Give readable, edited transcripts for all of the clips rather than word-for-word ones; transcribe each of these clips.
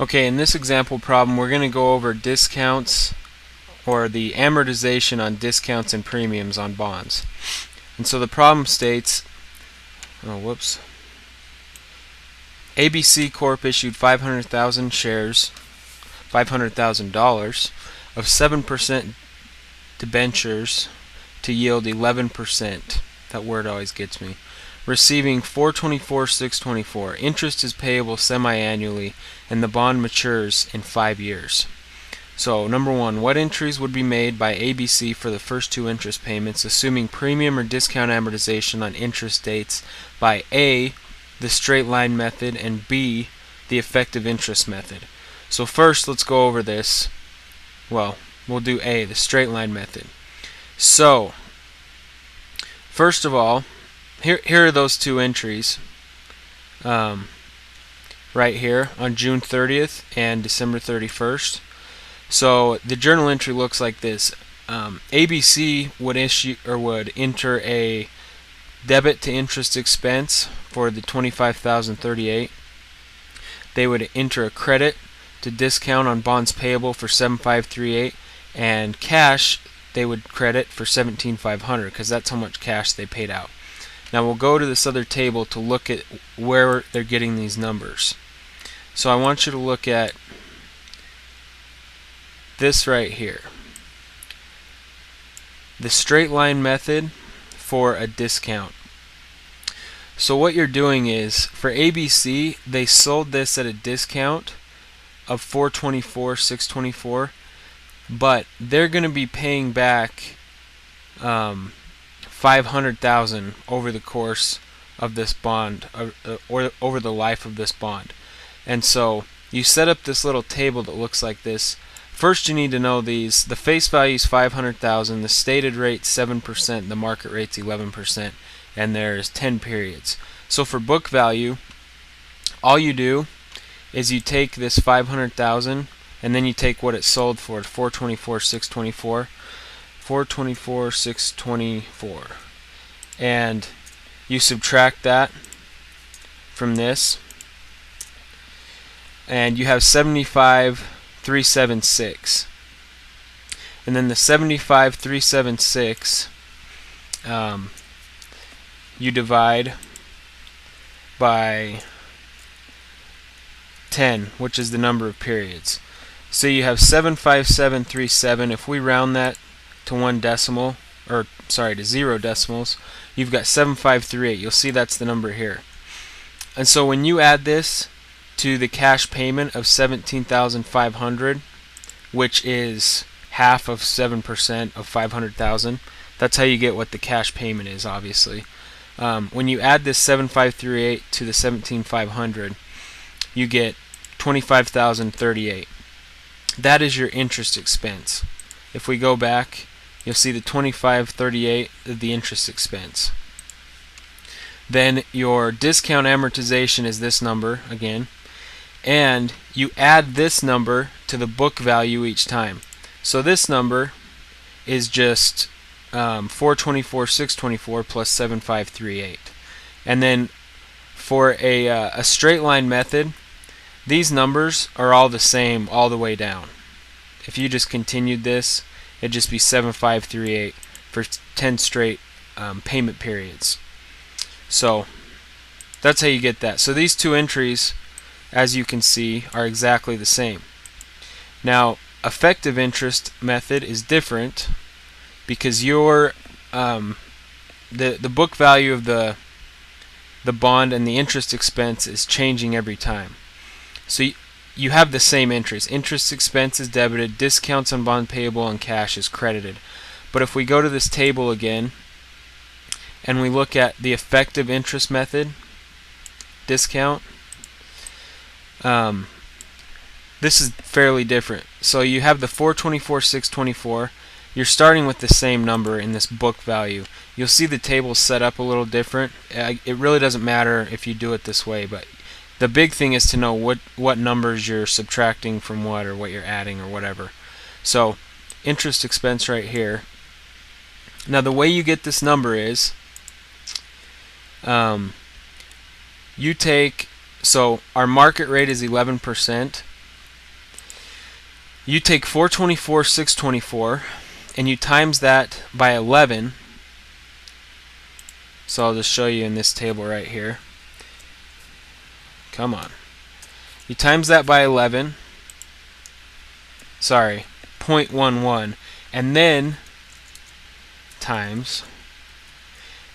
Okay, in this example problem we're going to go over discounts or the amortization on discounts and premiums on bonds. And so the problem states, ABC Corp issued 500,000 shares, $500,000 of 7% debentures to yield 11%. That word always gets me. Receiving 424,624. Interest is payable semi-annually, and the bond matures in 5 years. So, number one, what entries would be made by ABC for the first two interest payments, assuming premium or discount amortization on interest dates by A, the straight line method, and B, the effective interest method? So first, let's go over this. Well, we'll do A, the straight line method. So, first of all, here are those two entries right here on June 30th and December 31st. So the journal entry looks like this. ABC would enter a debit to interest expense for the 25,038. They would enter a credit to discount on bonds payable for 7,538, and cash they would credit for 17,500 because that's how much cash they paid out. Now we'll go to this other table to look at where they're getting these numbers. So I want you to look at this right here. The straight line method for a discount. So what you're doing is, for ABC, they sold this at a discount of 424,624, but they're going to be paying back 500,000 over the course of this bond, or over the life of this bond. And so you set up this little table that looks like this. First, you need to know these. The face value is 500,000, the stated rate 7%, the market rate's 11%, and there's 10 periods. So for book value, all you do is you take this 500,000 and then you take what it sold for, 424,624. 424,624, and you subtract that from this, and you have 75,376, and then the 75,376 you divide by 10, which is the number of periods. So you have 75737. If we round that to to 0 decimals, you've got 7538. You'll see that's the number here. And so when you add this to the cash payment of 17,500, which is half of 7% of 500,000, that's how you get what the cash payment is, obviously. When you add this 7538 to the 17,500, you get 25,038. That is your interest expense. If we go back, you'll see the 2538 of the interest expense. Then your discount amortization is this number again, and you add this number to the book value each time. So this number is just 424,624 plus 7538. And then for a straight line method, these numbers are all the same all the way down. If you just continued this, it'd just be 7538 for 10 straight payment periods. So that's how you get that. So these two entries, as you can see, are exactly the same. Now, effective interest method is different because your the book value of the bond and the interest expense is changing every time. So you have the same entries. Interest expense is debited, discounts on bond payable, and cash is credited. But if we go to this table again and we look at the effective interest method, discount, this is fairly different. So you have the 424,624. You're starting with the same number in this book value. You'll see the table set up a little different. It really doesn't matter if you do it this way, but the big thing is to know what numbers you're subtracting from what, or what you're adding, or whatever. So interest expense right here. Now the way you get this number is you take, so our market rate is 11%, you take 424,624 and you times that by 11. So I'll just show you in this table right here. Come on. You times that by 11. Sorry, 0.11, and then times,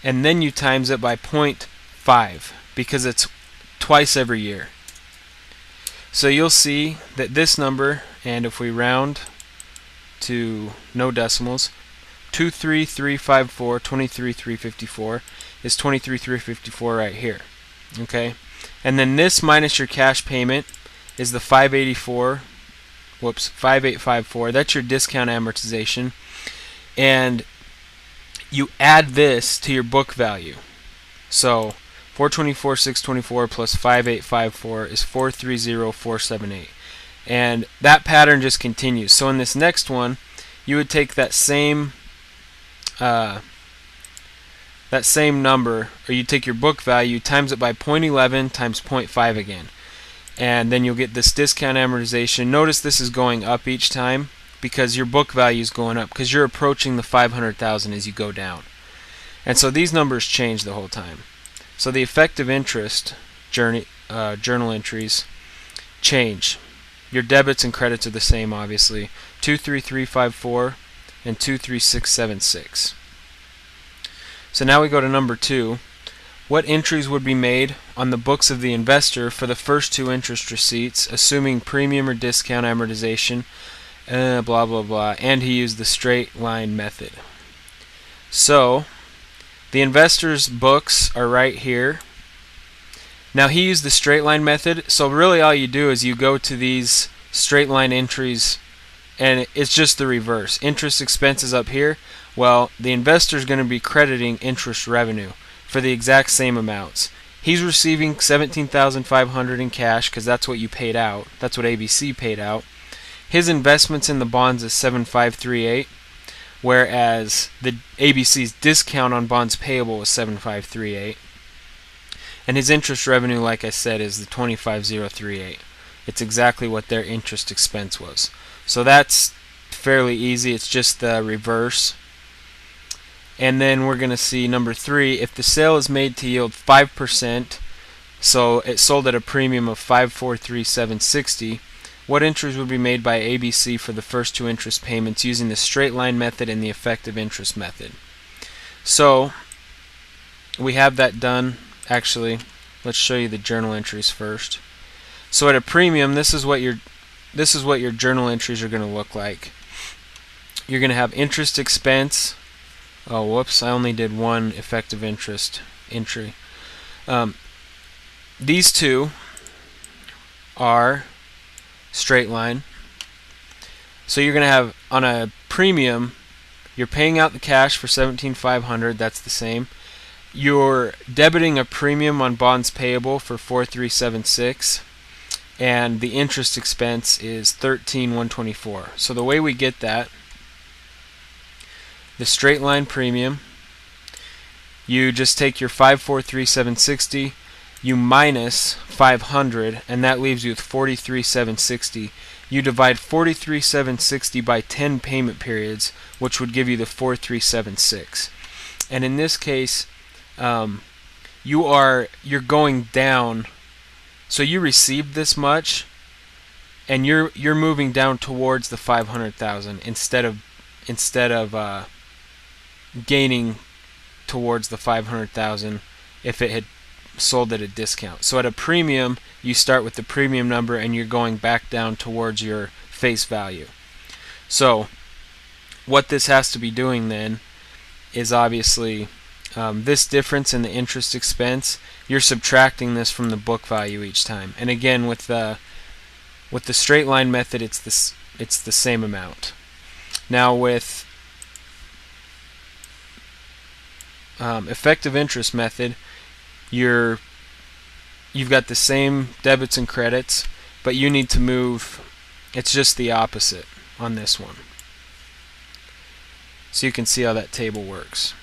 and then you times it by 0.5 because it's twice every year. So you'll see that this number, and if we round to no decimals, 23354, 23,354 is 23,354 right here. Okay, and then this minus your cash payment is the 5854. That's your discount amortization, and you add this to your book value. So 424,624 plus 5854 is 430,478, and that pattern just continues. So in this next one, you would take that same number, or you take your book value, times it by 0.11 times 0.5 again, and then you'll get this discount amortization. Notice this is going up each time because your book value is going up because you're approaching the 500,000 as you go down. And so these numbers change the whole time. So the effective interest journal entries change. Your debits and credits are the same, obviously. 23354 and 23676. So now we go to number 2. What entries would be made on the books of the investor for the first 2 interest receipts, assuming premium or discount amortization, blah blah blah, and he used the straight line method. So the investor's books are right here. Now he used the straight line method, so really all you do is you go to these straight line entries, and it's just the reverse. Interest expenses up here. Well, the investor is going to be crediting interest revenue for the exact same amounts. He's receiving $17,500 in cash because that's what you paid out. That's what ABC paid out. His investments in the bonds is 7,538, whereas the ABC's discount on bonds payable was 7,538, and his interest revenue, like I said, is the 25,038. It's exactly what their interest expense was. So that's fairly easy. It's just the reverse. And then we're going to see number 3, if the sale is made to yield 5%, so it sold at a premium of 543,760, what entries would be made by ABC for the first 2 interest payments using the straight line method and the effective interest method? So we have that done. Actually, let's show you the journal entries first. So at a premium, this is what your journal entries are going to look like. You're going to have interest expense. Oh, whoops, I only did one effective interest entry. These 2 are straight line. So you're going to have, on a premium, you're paying out the cash for $17,500, that's the same. You're debiting a premium on bonds payable for 4,376, and the interest expense is 13,124. So the way we get that, the straight line premium, you just take your 543,760, you minus 500, and that leaves you with 43,760. You divide 43,760 by 10 payment periods, which would give you the 4,376. And in this case, you're going down. So you received this much, and you're moving down towards the 500,000 instead of gaining towards the 500,000 if it had sold at a discount. So at a premium, you start with the premium number and you're going back down towards your face value. So what this has to be doing then is obviously this difference in the interest expense, you're subtracting this from the book value each time. And again, with the straight line method, it's the same amount. Now with effective interest method, you've got the same debits and credits, but you need to move, it's just the opposite on this one. So you can see how that table works.